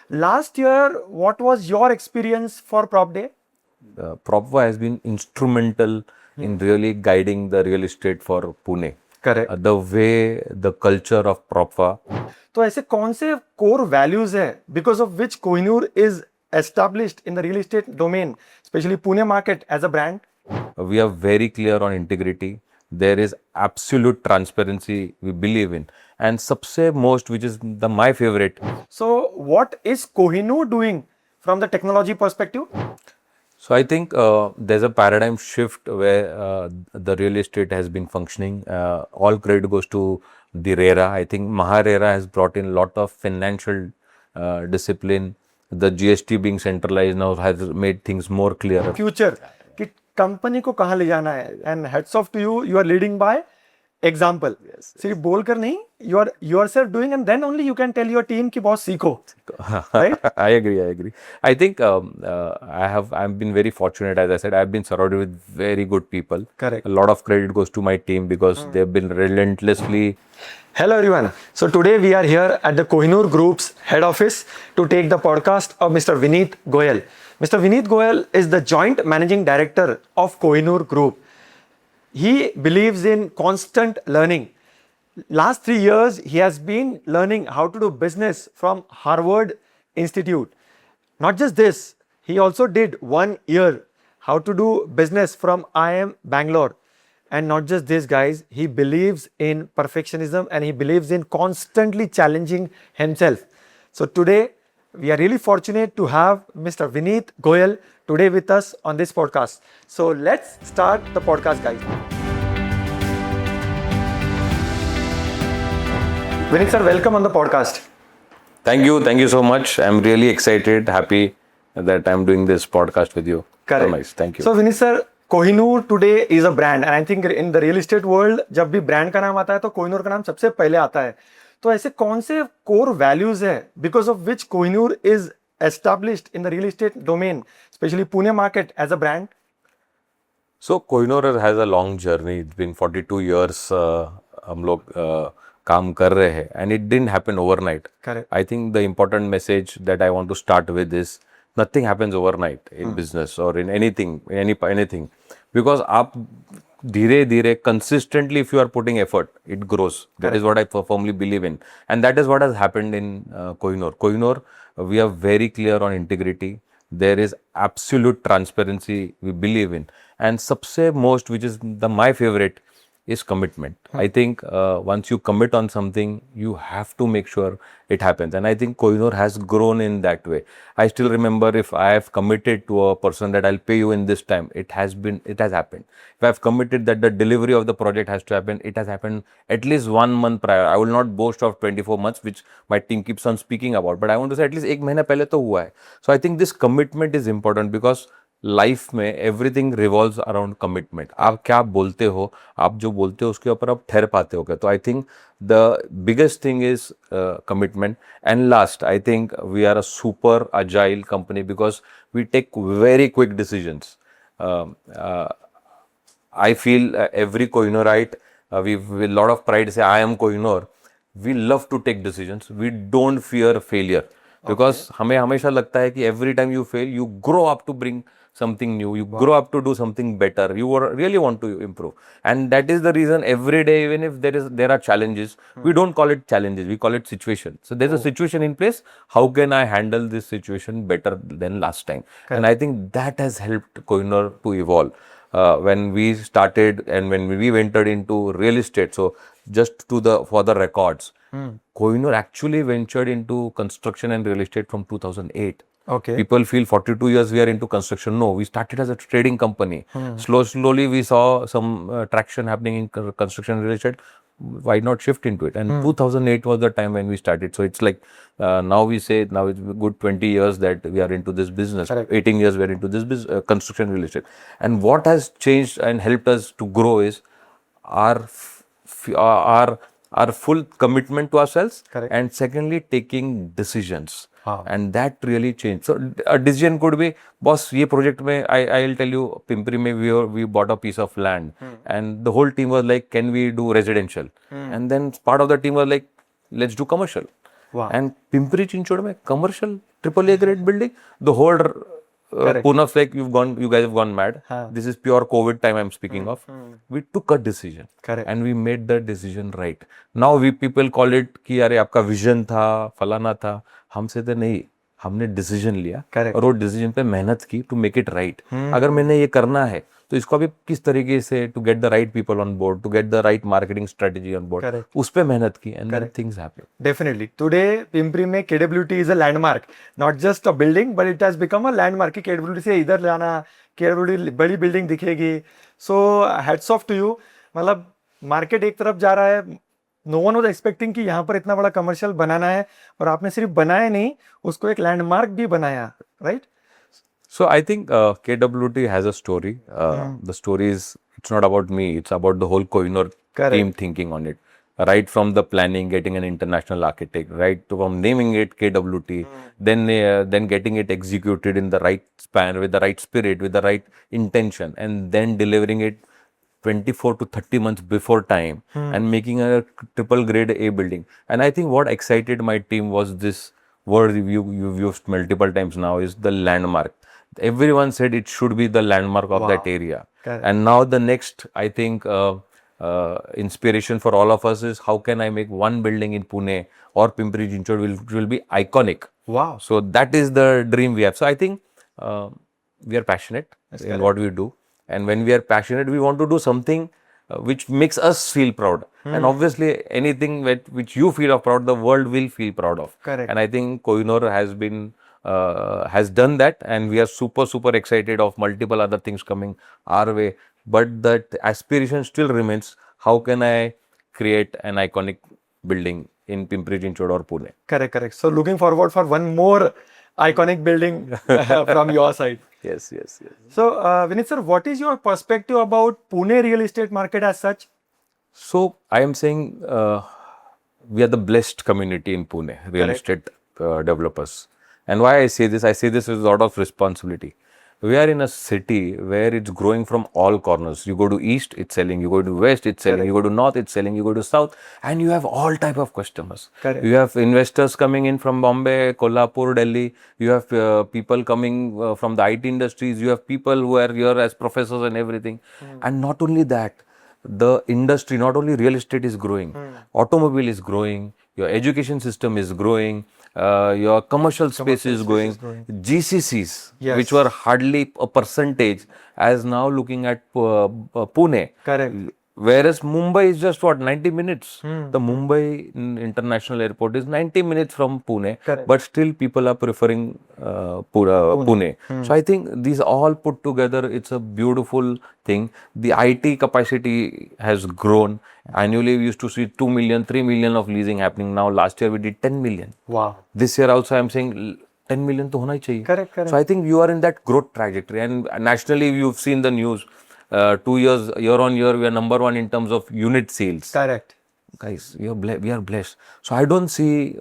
Last year, what was your experience for Prop Day? Propva has been instrumental in really guiding the real estate for Pune. Correct. The way, the culture of Propva. तो ऐसे कौन से core values है because of which Kohinoor is established in the real estate domain, especially Pune market as a brand? We are very clear on integrity. There is absolute transparency we believe in. And सबसे most, which is my favorite. So what is Kohinoor doing from the technology perspective? So I think there's a paradigm shift where the real estate has been functioning. All credit goes to the RERA. I think MahaRERA has brought in a lot of financial discipline. The GST being centralized now has made things more clear. Future कि company को कहाँ ले जाना है, and hats off to you, you are leading by example. सिर्फ बोल कर नहीं, you are yourself doing, and then only you can tell your team कि बहुत सीखो. Right? I agree. I think I've been very fortunate, as I said. I've been surrounded with very good people. Correct. A lot of credit goes to my team because they've been relentlessly. Hello everyone. So today we are here at the Kohinoor Group's head office to take the podcast of Mr. Vineet Goyal. Mr. Vineet Goyal is the joint managing director of Kohinoor Group. He believes in constant learning. Last 3 years, he has been learning how to do business from Harvard Institute. Not just this, he also did 1 year how to do business from IIM Bangalore. And not just this, guys, he believes in perfectionism and he believes in constantly challenging himself. So today, we are really fortunate to have Mr. Vineet Goyal today with us on this podcast. So let's start the podcast, guys. Vineet sir, welcome on the podcast. Thank you so much. I'm really excited, happy that I'm doing this podcast with you. Correct. So nice. Thank you. So Vineet sir, Kohinoor today is a brand, and I think in the real estate world, जब भी brand का नाम आता है तो Kohinoor का नाम सबसे पहले आता है. तो ऐसे कौन से core values है because of which Kohinoor is established in the real estate domain, especially Pune market as a brand? So Kohinoor has a long journey. It's been 42 years. हम लोग काम कर रहे हैं, and it didn't happen overnight. Correct. I think the important message that I want to start with is nothing happens overnight in business or in anything, anything, because आप धीरे धीरे consistently, if you are putting effort, it grows. That is what I firmly believe in, and that is what has happened in Kohinoor. Kohinoor, we are very clear on integrity. There is absolute transparency we believe in, and सबसे most, which is my favorite, is commitment. I think once you commit on something, you have to make sure it happens. And I think Kohinoor has grown in that way. I still remember, if I have committed to a person that I'll pay you in this time, it has happened. If I have committed that the delivery of the project has to happen, it has happened at least 1 month prior. I will not boast of 24 months, which my team keeps on speaking about, but I want to say at least 1 महीना पहले तो हुआ है. So I think this commitment is important because life में everything revolves around commitment. आप क्या बोलते हो, आप जो बोलते हो उसके ऊपर आप ठहर पाते हो क्या. तो I think the biggest thing is commitment. And last, I think we are a super agile company because we take very quick decisions. I feel every Kohinoorite, we with a lot of pride say, I am Kohinoor. We love to take decisions. We don't fear failure. Because हमें हमेशा लगता है कि every time you fail, you grow up to bring something new. You grow up to do something better. You really want to improve. And that is the reason every day, even if there are challenges, we don't call it challenges. We call it situations. So there's a situation in place. How can I handle this situation better than last time? And I think that has helped Kohinoor to evolve. When we started and when we entered into real estate, so just for the records, Kohinoor actually ventured into construction and real estate from 2008. Okay. People feel 42 years we are into construction. No, we started as a trading company. Slowly we saw some traction happening in construction and real estate. Why not shift into it? And 2008 was the time when we started. So it's like now we say now it's a good 20 years that we are into this business. Correct. 18 years we are into this construction real estate. And what has changed and helped us to grow is our full commitment to ourselves. Correct. And secondly, taking decisions. Wow. And that really changed. So a decision could be, boss, ये project में I'll tell you, Pimpri में we bought a piece of land, and the whole team was like, can we do residential? And then part of the team was like, let's do commercial. Wow. And Pimpri Chinchod mein commercial AAA grade building, the whole Pune's like you guys have gone mad. This is pure COVID time I'm speaking of. We took a decision. Correct. And we made the decision right. Now we people call it कि अरे आपका vision था, फलाना था. हमसे तो नहीं, हमने decision लिया. Correct. और वो decision पे मेहनत की to make it right. अगर मैंने ये करना है तो इसको अभी किस तरीके से to get the right people on board, to get the right marketing strategy on board. Correct. उस पे मेहनत की and then things happen. Definitely. Today, Pimpri में KWT is a landmark, not just a building, but it has become a landmark. कि KWT से इधर जाना, KWT बड़ी बिल्डिंग दिखेगी. So hats off to you. मतलब मार्केट एक तरफ जा रहा है. No one was expecting कि यहाँ पर इतना बड़ा कमर्शियल बनाना है और आपने सिर्फ बनाया नहीं, उसको एक लैंडमार्क भी बनाया, right? So I think KWT has a story. The story is, it's not about me, it's about the whole Kohinoor team thinking on it. Right from the planning, getting an international architect, right to from naming it KWT, then getting it executed in the right span, with the right spirit, with the right intention, and then delivering it 24 to 30 months before time and making a triple grade A building. And I think what excited my team was this word you've used multiple times now, is the landmark. Everyone said it should be the landmark of that area. Correct. And now the next, I think, inspiration for all of us is how can I make one building in Pune or Pimpri Chinchod will be iconic. Wow. So that is the dream we have. So I think we are passionate in what we do. And when we are passionate, we want to do something which makes us feel proud. And obviously, anything which you feel of proud, the world will feel proud of. Correct. And I think Kohinoor has done that, and we are super excited of multiple other things coming our way. But that aspiration still remains. How can I create an iconic building in Pimpri Chinchod or Pune? Correct. So looking forward for one more iconic building from your side. Yes. So, Vinit sir, what is your perspective about Pune real estate market as such? So, I am saying we are the blessed community in Pune, real estate developers. And why I say this with a lot of responsibility. We are in a city where it's growing from all corners. You go to east, it's selling. You go to west, it's selling. You go to north, it's selling. You go to south, and you have all type of customers. Correct. You have investors coming in from Bombay, Kolhapur, Delhi. You have people coming from the IT industries. You have people who are here as professors and everything. And not only that, the industry, not only real estate is growing, automobile is growing, your education system is growing, your commercial space is growing. GCCs, which were hardly a percentage, as now looking at Pune. Correct. Whereas Mumbai is just 90 minutes. The Mumbai International Airport is 90 minutes from Pune. Correct. But still people are preferring Pune. So I think these all put together, it's a beautiful thing. The IT capacity has grown. Annually we used to see 2 million, 3 million of leasing happening. Now last year we did 10 million. Wow. This year also I'm saying 10 million to hona hi chahiye. Correct. So I think you are in that growth trajectory, and nationally you've seen the news. 2 years, year on year, we are number one in terms of unit sales. Correct. Guys, we are blessed. So I don't see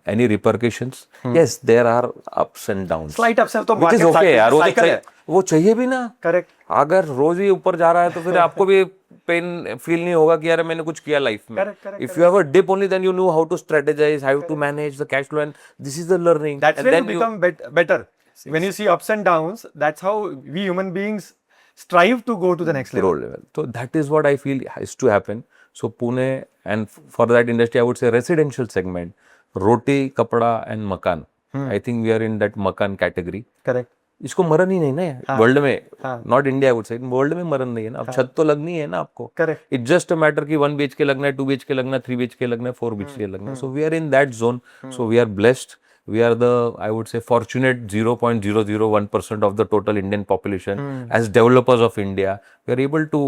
any repercussions. Yes, there are ups and downs. Slight ups and which is okay यार, वो चाहिए भी ना. Correct. अगर रोज ही ऊपर जा रहा है तो फिर आपको भी पेन फील नहीं होगा कि यार मैंने कुछ किया लाइफ में. If you have a dip only, then you know how to strategize, how to manage the cash flow, and this is the learning. That's and when then you become better. When you see ups and downs, that's how we human beings strive to go to the next level. So that is what I feel has to happen. So Pune, and for that industry, I would say residential segment, roti, kapda and makan. I think we are in that makan category. Correct. इसको मरण ही नहीं ना world में, not India I would say, world में मरण नहीं है ना. अब छत तो लगनी है ना आपको. Correct. It's just a matter कि 1 BHK लगना है, 2 BHK लगना है, 3 BHK लगना है, 4 BHK लगना है. So we are in that zone. So we are blessed. We are the, I would say, fortunate 0.001% of the total Indian population. As developers of India, we are able to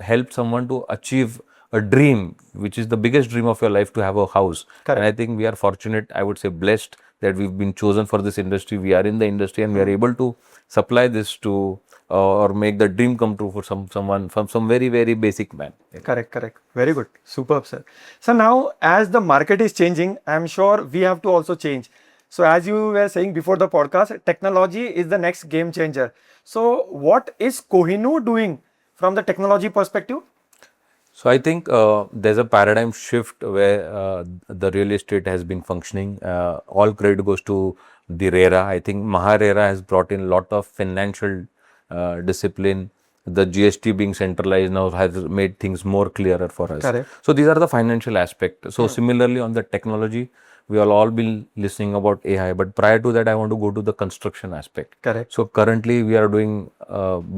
help someone to achieve a dream, which is the biggest dream of your life, to have a house. Correct. And I think we are fortunate, I would say blessed, that we've been chosen for this industry. We are in the industry and we are able to supply this to or make the dream come true for someone from some very, very basic man. Correct. Very good. Superb, sir. So now, as the market is changing, I'm sure we have to also change. So as you were saying before the podcast, technology is the next game changer. So what is Kohinoor doing from the technology perspective? So I think there's a paradigm shift where the real estate has been functioning. All credit goes to the RERA. I think MahaRERA has brought in a lot of financial discipline. The GST being centralized now has made things more clearer for us. Correct. So these are the financial aspect. So similarly on the technology, we have all been listening about AI, but prior to that, I want to go to the construction aspect. Correct. So currently we are doing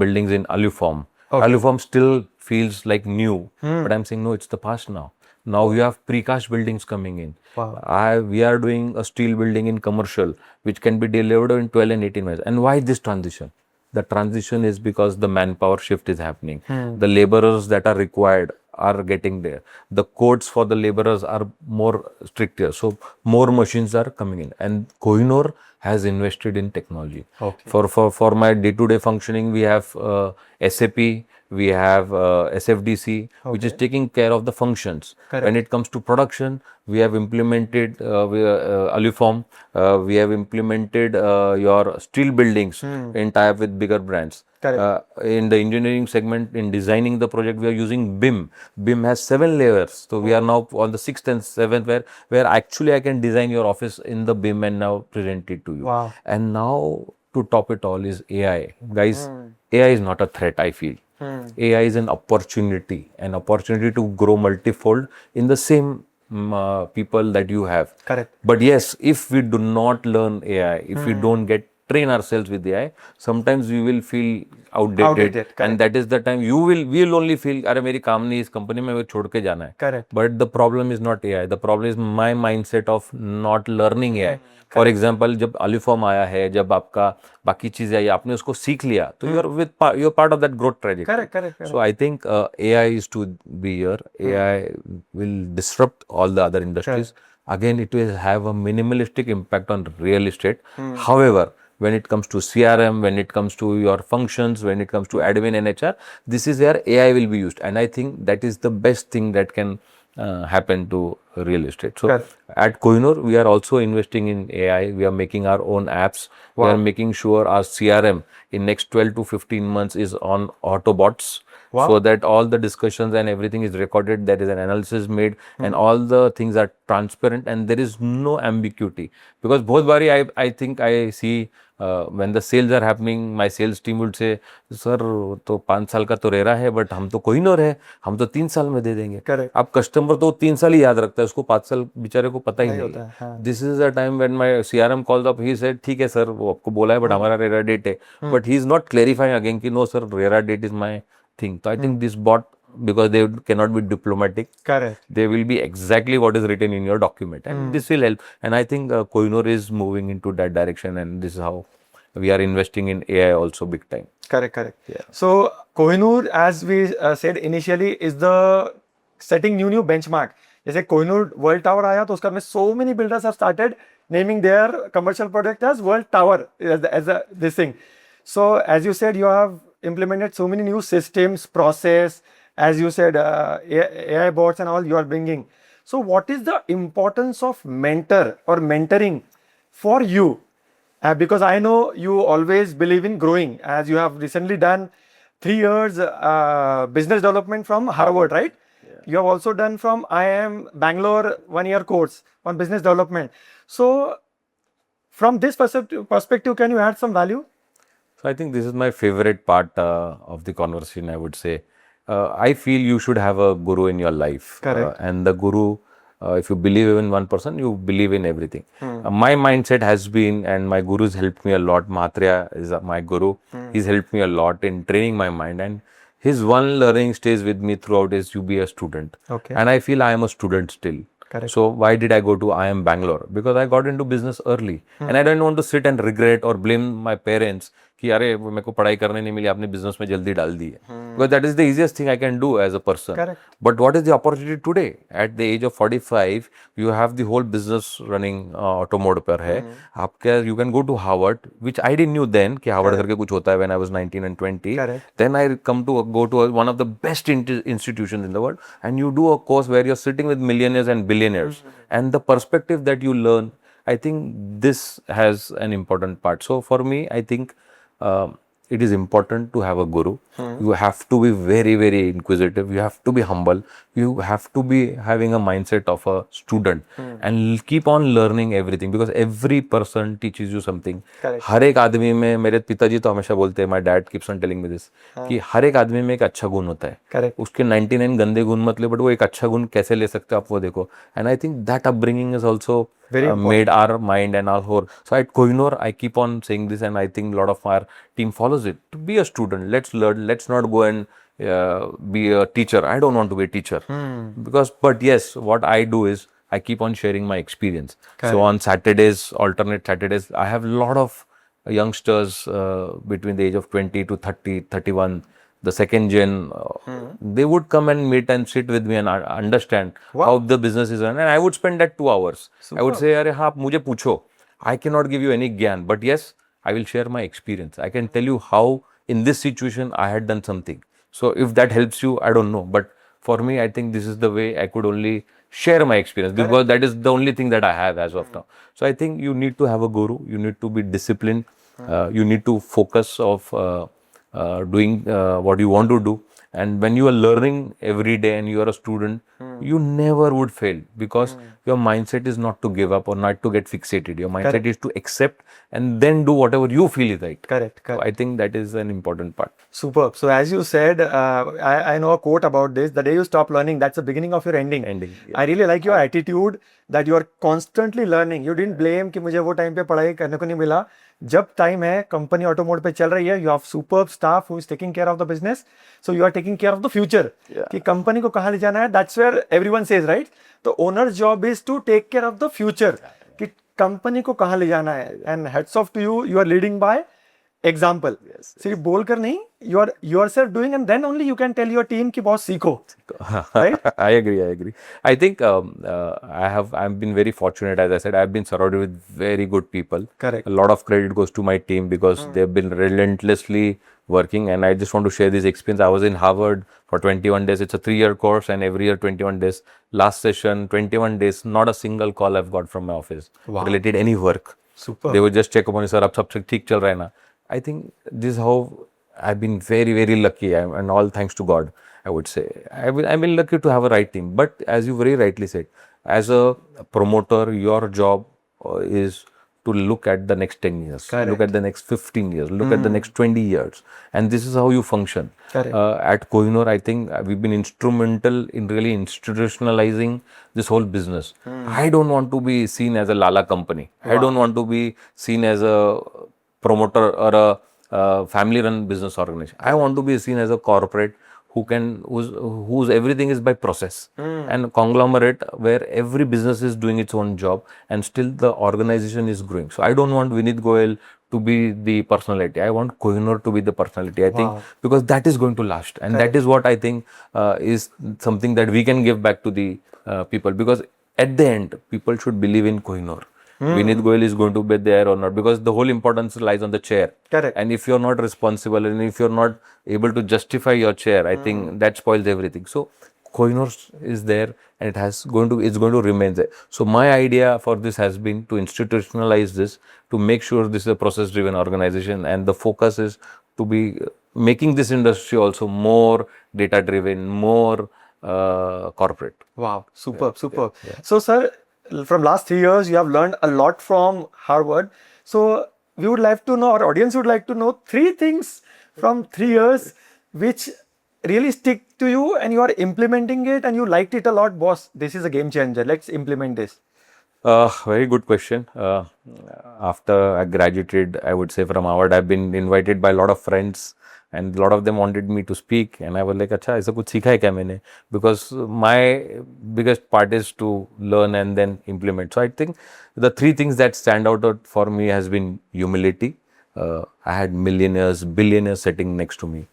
buildings in aluform. Okay. Aluform still feels like new, but I'm saying no, it's the past now. Now we have precast buildings coming in. Wow. We are doing a steel building in commercial, which can be delivered in 12 and 18 months. And why this transition? The transition is because the manpower shift is happening. The laborers that are required are getting there. The codes for the laborers are more stricter. So more machines are coming in. And Kohinoor has invested in technology. Okay. For my day-to-day functioning, we have SAP, we have SFDC, which is taking care of the functions. Correct. When it comes to production, we have implemented Aluform, we have implemented your steel buildings in tie-up with bigger brands. Correct. In the engineering segment, in designing the project, we are using BIM. BIM has 7 layers. So we are now on the 6th and 7th where actually I can design your office in the BIM and now present it to you. Wow. And now to top it all is AI. Guys, AI is not a threat, I feel. AI is an opportunity to grow multifold in the same people that you have. Correct. But yes, if we do not learn AI, if we don't train ourselves with AI, sometimes we will feel outdated, Correct. and that is the time we will only feel, अरे मेरी काम नहीं इस company में, मैं छोड़ के जाना है. Correct. But the problem is not AI. The problem is my mindset of not learning AI. For example, जब अलीफॉर्म आया है, जब आपका बाकी चीजें आई, आपने उसको सीख लिया, तो you're part of that growth trajectory. Correct. So I think AI is to be here. AI will disrupt all the other industries. Again, it will have a minimalistic impact on real estate. However, when it comes to CRM, when it comes to your functions, when it comes to admin and HR, this is where AI will be used. And I think that is the best thing that can happen to real estate. So at Kohinoor, we are also investing in AI. We are making our own apps. We are making sure our CRM in next 12 to 15 months is on Autobots. So that all the discussions and everything is recorded, there is an analysis made, and all the things are transparent and there is no ambiguity. Because both bari I think I see when the sales are happening, my sales team would say, sir, तो 5 साल का तो RERA है, but हम तो कोहिनूर है, हम तो 3 साल में दे देंगे. Correct. अब कस्टमर तो 3 साल ही याद रखता है, उसको 5 साल बेचारे को पता ही नहीं है. This is a time when my CRM calls up, he said ठीक है सर, वो आपको बोला है, बट हमारा रेरा डेट है, but he is not clarifying again कि no sir, RERA date is my thing. So I think this bot, because they cannot be diplomatic, Correct. they will be exactly what is written in your document, and this will help. And I think Kohinoor is moving into that direction, and this is how we are investing in AI also big time. Correct. Yeah. So Kohinoor, as we said initially, is the setting new benchmark. जैसे Kohinoor World Tower आया, तो उसका में so many builders have started naming their commercial project as World Tower as this thing. So as you said, you have implemented so many new systems, process, as you said, AI bots and all you are bringing. So what is the importance of mentor or mentoring for you? Because I know you always believe in growing, as you have recently done 3 years business development from Harvard, right? Yeah. You have also done from IIM Bangalore 1-year course on business development. So from this perspective, can you add some value? So I think this is my favorite part of the conversation, I would say. I feel you should have a guru in your life. Correct. And the guru, if you believe in one person, you believe in everything. My mindset has been, and my guru's helped me a lot. Mahatria is my guru. He's helped me a lot in training my mind. And his one learning stays with me throughout is you be a student. Okay. And I feel I am a student still. Correct. So why did I go to IIM Bangalore? Because I got into business early. And I don't want to sit and regret or blame my parents कि अरे मेरे को पढ़ाई करने नहीं मिली, आपने business में जल्दी डाल दी है. Because that is the easiest thing I can do as a person. Correct. But what is the opportunity today? At the age of 45, you have the whole business running automode पर है. आपके you can go to Harvard, which I didn't knew then कि Harvard करके कुछ होता है when I was 19 and 20. Correct. Then I go to one of the best institutions in the world, and you do a course where you're sitting with millionaires and billionaires, and the perspective that you learn, I think this has an important part. So for me, I think it is important to have a guru. You have to be very, very inquisitive. You have to be humble. You have to be having a mindset of a student and keep on learning everything, because every person teaches you something. Correct. हर एक आदमी में, मेरे पिताजी तो हमेशा बोलते हैं, my dad keeps on telling me this, कि हर एक आदमी में एक अच्छा गुण होता है. Correct. उसके 99 गंदे गुण मत ले, बट वो एक अच्छा गुण कैसे ले सकते हो आप वो देखो. And I think that upbringing is also made our mind and our whole. So at Kohinoor, I keep on saying this, and I think a lot of our team follows it. To be a student, let's learn. Let's not go and be a teacher. I don't want to be a teacher, because. But yes, what I do is I keep on sharing my experience. So on Saturdays, alternate Saturdays, I have a lot of youngsters between the age of 20 to 30, 31. The second gen, they would come and meet and sit with me and understand how the business is run. And I would spend that 2 hours. I would say, "Arey, हाँ, मुझे पूछो. I cannot give you any gyan, but yes, I will share my experience. I can tell you how in this situation I had done something. So if that helps you, I don't know. But for me, I think this is the way I could only share my experience, because that is the only thing that I have as of now. So I think you need to have a guru. You need to be disciplined. You need to focus of doing what you want to do. And when you are learning every day and you are a student, you never would fail, because your mindset is not to give up or not to get fixated. Your mindset is to accept and then do whatever you feel is right. Correct. So I think that is an important part. Superb. So as you said, I know a quote about this. The day you stop learning, that's the beginning of your ending. I really like your attitude that you are constantly learning. You didn't blame कि मुझे वो time पे पढ़ाई करने को नहीं मिला. जब टाइम है, कंपनी ऑटो मोड पे चल रही है, you have superb staff who is taking care of the business. So you are taking care of the future. कि कंपनी को कहाँ ले जाना है. That's where everyone says, right? तो owner's job is to take care of the future. कि company को कहाँ ले जाना है. And hats off to you. You are leading by example. सिर्फ बोल कर नहीं, you are yourself doing, and then only you can tell your team कि बहुत सीखो. Right? I agree. I think I've been very fortunate. As I said, I've been surrounded with very good people. Correct. A lot of credit goes to my team, because they've been relentlessly working. And I just want to share this experience. I was in Harvard for 21 days. It's a 3-year course, and every year 21 days. Last session, 21 days, not a single call I've got from my office related any work. Super. They would just check upon you, sir, ab sab theek chal raha hai na. I think this is how I've been very, very lucky, and all thanks to God, I would say. I've been lucky to have a right team. But as you very rightly said, as a promoter, your job is to look at the next 10 years, look at the next 15 years, look at the next 20 years. And this is how you function. At Kohinoor, I think we've been instrumental in really institutionalizing this whole business. I don't want to be seen as a Lala company. I don't want to be seen as a promoter or a family-run business organization. I want to be seen as a corporate whose everything is by process, and conglomerate where every business is doing its own job and still the organization is growing. So I don't want Vineet Goyal to be the personality. I want Kohinoor to be the personality. I think because that is going to last, and that is what I think is something that we can give back to the people, because at the end people should believe in Kohinoor. Vineet Goyal is going to be there or not, because the whole importance lies on the chair. Correct. And if you're not responsible, and if you're not able to justify your chair, I think that spoils everything. So Kohinoor is there, and it's going to remain there. So my idea for this has been to institutionalize this, to make sure this is a process driven organization, and the focus is to be making this industry also more data driven, more corporate. Wow, superb. So sir, from last 3 years, you have learned a lot from Harvard. So we would like to know, our audience would like to know 3 things from 3 years which really stick to you and you are implementing it and you liked it a lot. Boss, this is a game changer. Let's implement this. Very good question. After I graduated, I would say from Harvard, I've been invited by a lot of friends, and a lot of them wanted me to speak, and I was like, "Acha, ऐसा कुछ सीखा है क्या मैंने?" Because my biggest part is to learn and then implement. So I think the 3 things that stand out for me has been humility. I had millionaires, billionaires sitting next to me,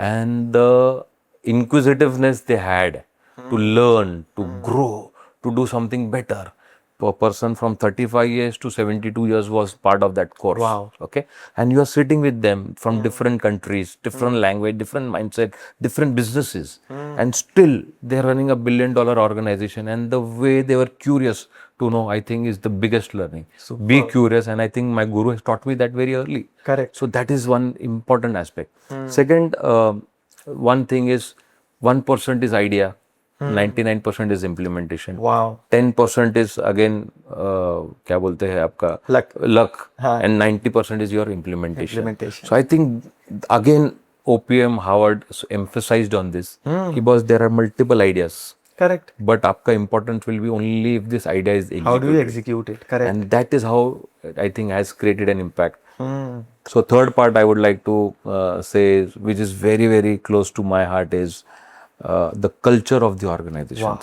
and the inquisitiveness they had to learn, to grow, to do something better. a person from 35 years to 72 years was part of that course. Wow. Okay. And you are sitting with them from different countries, different language, different mindset, different businesses. And still they're running $1 billion organization. And the way they were curious to know, I think, is the biggest learning. So be curious. And I think my guru has taught me that very early. Correct. So that is one important aspect. Second, one thing is 1% is idea. 99% is implementation. Wow. 10% is again क्या बोलते हैं आपका luck and 90% is your implementation. So I think again OPM Howard emphasized on this because there are multiple ideas. Correct. But आपका importance will be only if this idea is executed. How do you execute it? Correct. And that is how I think has created an impact. So third part I would like to say, which is very, very close to my heart, is the culture of the organizations. Wow.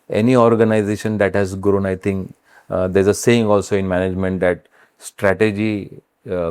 Any organization that has grown, I think there's a saying also in management that strategy,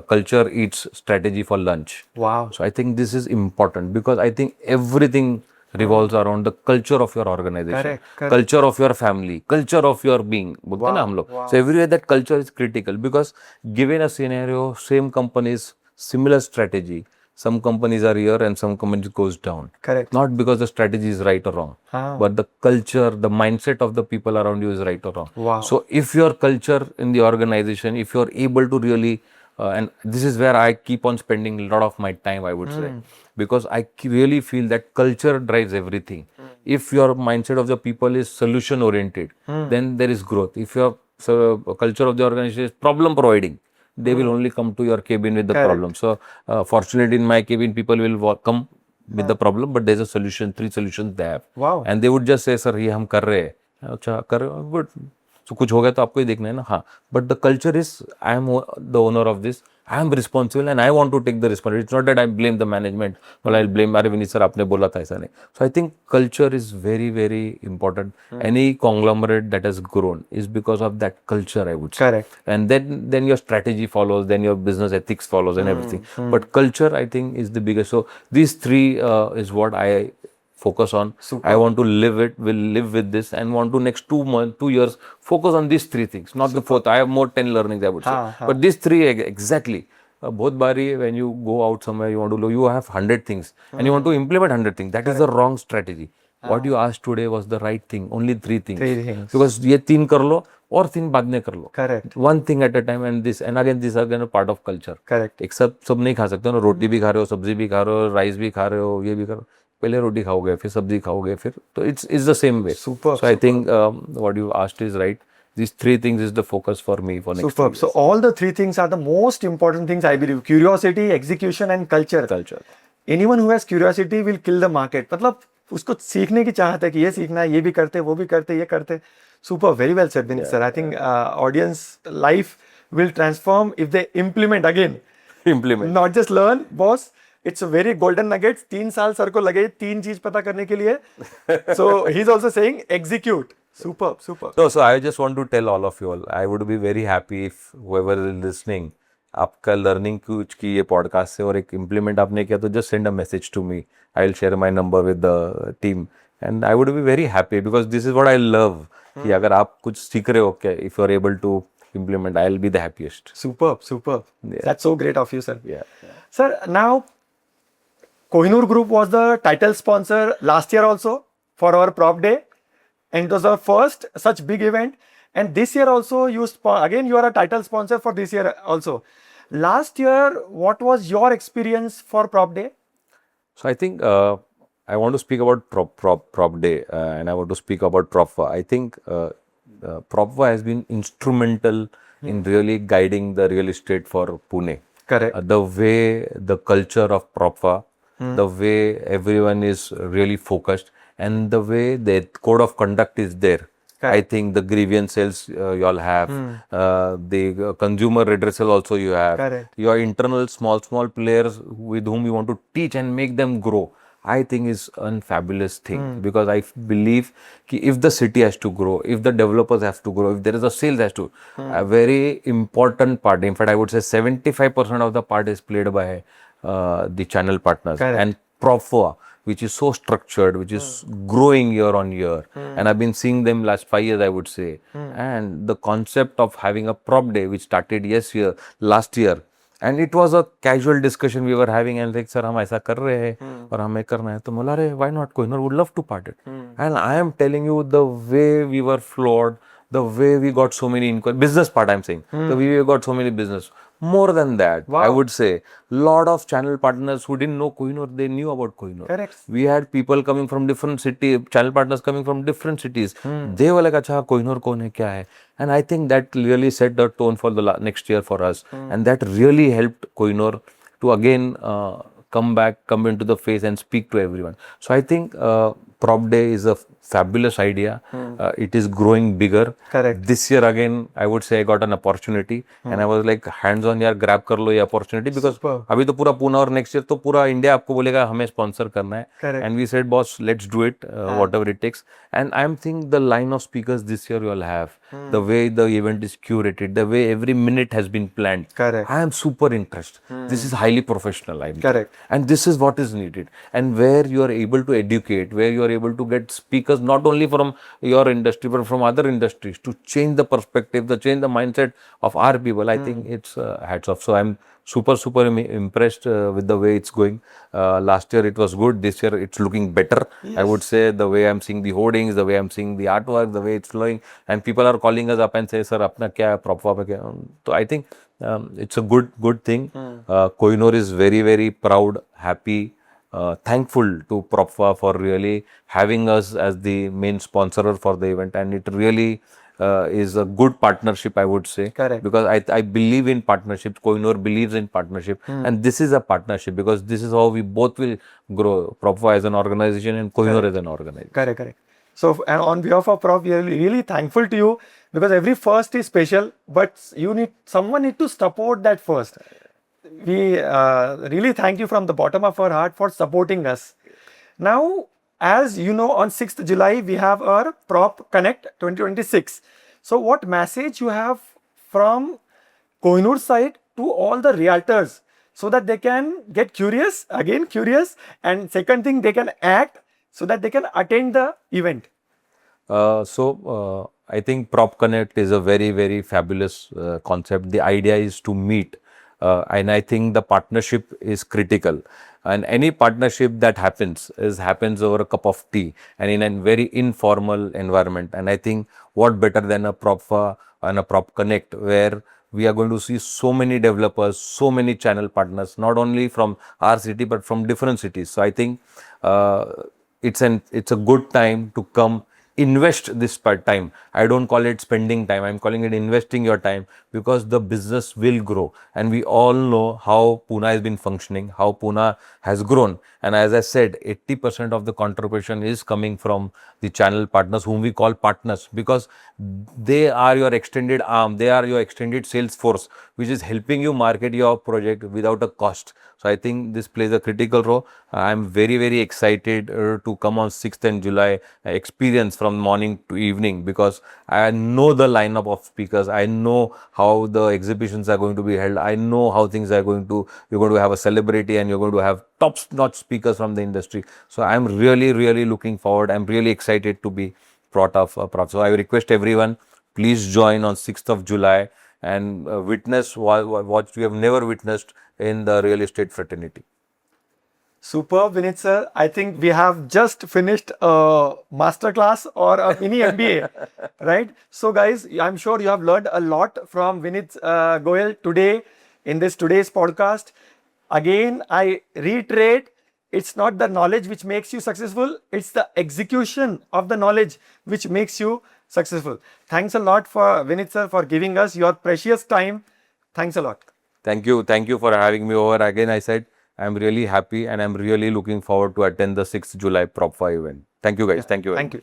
culture eats strategy for lunch. Wow. So I think this is important because I think everything revolves around the culture of your organization, Correct. culture of your family, culture of your being. बोलते हैं ना हम लोग. So everywhere that culture is critical because given a scenario, same companies, similar strategy, some companies are here and some companies goes down. Correct. Not because the strategy is right or wrong, but the culture, the mindset of the people around you is right or wrong. Wow. So if your culture in the organization, if you're able to really, and this is where I keep on spending a lot of my time, I would say, because I really feel that culture drives everything. If your mindset of the people is solution oriented, then there is growth. If your culture of the organization is problem providing, they will only come to your cabin with the problem. So fortunately in my cabin, people will come with the problem, but there's a solution, 3 solutions they have. Wow. And they would just say, sir, ये हम कर रहे हैं. अच्छा कर रहे हो, good. So कुछ हो गया तो आपको ही देखना है ना. हाँ. But the culture is, I am the owner of this. I am responsible and I want to take the responsibility. It's not that I blame the management or I'll blame अरे विनीत सर आपने बोला था ऐसा नहीं. So I think culture is very, very important. Any conglomerate that has grown is because of that culture, I would say. Correct. And then your strategy follows, then your business ethics follows and everything. But culture, I think, is the biggest. So these 3 is what I focus on. Super. I want to will live with this and want to next 2 years focus on these 3 things, not the 4th. I have more 10 learnings, I would say. But these 3 exactly. बहुत बारी when you go out somewhere, you have 100 things and you want to implement 100 things. That is the wrong strategy. What you asked today was the right thing. Only 3 things. 3 things. Because ये 3 कर लो और 3 बाद में कर लो. Correct. One thing at a time and again these are again a part of culture. Correct. एक सब नहीं खा सकते हो ना. रोटी भी खा रहे हो, सब्जी भी खा रहे हो, राइस भी खा रहे हो, ये भी कर. पहले रोटी खाओगे फिर सब्जी खाओगे फिर तो it's the same way. Superb, So I think what you asked is right. These 3 things is the focus for me for next Superb. So all the 3 things are the most important things, I believe. Curiosity, execution and culture. culture. Anyone who has curiosity will kill the market. मतलब उसको सीखने की चाहत है कि ये सीखना है, ये भी करते, वो भी करते, ये करते. Super, very well said, Vinit sir. I think audience life will transform if they implement again. Implement. Not just learn, boss. It's a very golden nuggets. 3 साल सर को लगे 3 चीज पता करने के लिए. So he's also saying execute. Superb, superb. So I just want to tell all of you all, I would be very happy if whoever is listening, आपका learning कुछ की ये podcast से और एक implement आपने किया तो just send a message to me. I'll share my number with the team and I would be very happy because this is what I love. कि अगर आप कुछ सीख रहे हो क्या, if you're able to implement, I'll be the happiest. Superb, superb. Yeah. That's so great of you, sir. Yeah. Sir, now Kohinoor Group was the title sponsor last year also for our Prop Day, and it was our first such big event. And this year also, again you are a title sponsor for this year also. Last year, what was your experience for Prop Day? So I think I want to speak about Prop Day and I want to speak about Propva. I think Propva has been instrumental in really guiding the real estate for Pune. Correct. The way the culture of Propva, the way everyone is really focused, and the way the code of conduct is there. Correct. I think the grievance cells you all have, the consumer redressal also you have. Correct. Your internal small players with whom you want to teach and make them grow. I think is a fabulous thing because I believe कि if the city has to grow, if the developers have to grow, if there is a sales has to, a very important part. In fact, I would say 75% of the part is played by the channel partners. Correct. And Propva which is so structured, which is growing year on year. And I've been seeing them last 5 years, I would say. And the concept of having a prop day, which started last year, and it was a casual discussion we were having, and like, sir, हम ऐसा कर रहे हैं और हमें करना है, तो बोला रे, why not? Kohinoor would love to part it. And I am telling you, the way we were floored, the way we got so many inquiries, business part I'm saying, the way we got so many business. More than that, I would say, lot of channel partners who didn't know Kohinoor, they knew about Kohinoor. Correct. We had people coming from different cities, channel partners coming from different cities. They were like, acha, Kohinoor kaun hai, kya hai? And I think that really set the tone for the next year for us. And that really helped Kohinoor to again come into the face and speak to everyone. So I think Prop Day is a fabulous idea. It is growing bigger. Correct. This year again, I would say I got an opportunity, and I was like, hands on यार, grab कर लो ये opportunity, because अभी तो पूरा Pune और next year तो पूरा India आपको बोलेगा हमें sponsor करना है. Correct. And we said, boss, let's do it, whatever it takes. And I'm thinking the line of speakers this year you all have, the way the event is curated, the way every minute has been planned. Correct. I am super impressed. This is highly professional. Correct. And this is what is needed. And where you are able to educate, where you are able to get speakers not only from your industry but from other industries to change the perspective, to change the mindset of our people, I think it's hats off. So I'm super impressed with the way it's going. Last year it was good. This year it's looking better. Yes. I would say, the way I'm seeing the hoardings, the way I'm seeing the artwork, the way it's flowing, and people are calling us up and say, sir, apna kya hai, prop hai? So I think it's a good thing. Kohinoor is very proud, happy, thankful to Propfa for really having us as the main sponsor for the event, and it really is a good partnership, I would say. Correct. Because I believe in partnerships. Kohinoor believes in partnership, and this is a partnership because this is how we both will grow. Propfa as an organization and Kohinoor as an organization. Correct. So, and on behalf of Prof, we are really thankful to you, because every first is special, but someone need to support that first. We really thank you from the bottom of our heart for supporting us. Now, as you know, on 6th July, we have our Prop Connect 2026. So, what message you have from Kohinoor side to all the realtors, so that they can get curious, and second thing, they can act so that they can attend the event? I think Prop Connect is a very fabulous concept. The idea is to meet, and I think the partnership is critical. And any partnership that happens over a cup of tea and in a very informal environment. And I think what better than a Propfa and a Prop Connect, where we are going to see so many developers, so many channel partners, not only from our city but from different cities. So I think it's a good time to come invest this time. I don't call it spending time. I'm calling it investing your time, because the business will grow. And we all know how Pune has been functioning, how Pune has grown. And as I said, 80% of the contribution is coming from the channel partners, whom we call partners, because they are your extended arm. They are your extended sales force, which is helping you market your project without a cost. So I think this plays a critical role. I'm very excited to come on 6th and July, experience from morning to evening, because I know the lineup of speakers. I know how the exhibitions are going to be held. I know how things are you're going to have a celebrity, and you're going to have top-notch speakers from the industry. So I'm really looking forward. I'm really excited to be part of Prop. So I request everyone, please join on 6th of July and witness what we have never witnessed in the real estate fraternity. Superb, Vinit sir. I think we have just finished a masterclass or a mini MBA, right? So guys, I'm sure you have learned a lot from Vinit Goyal today in today's podcast. Again, I reiterate, it's not the knowledge which makes you successful, it's the execution of the knowledge which makes you successful. Thanks a lot for Vinit sir for giving us your precious time. Thanks a lot. Thank you for having me over. Again, I said, I'm really happy and I'm really looking forward to attend the 6th July Propfa event. Thank you guys. Thank you. Thank you.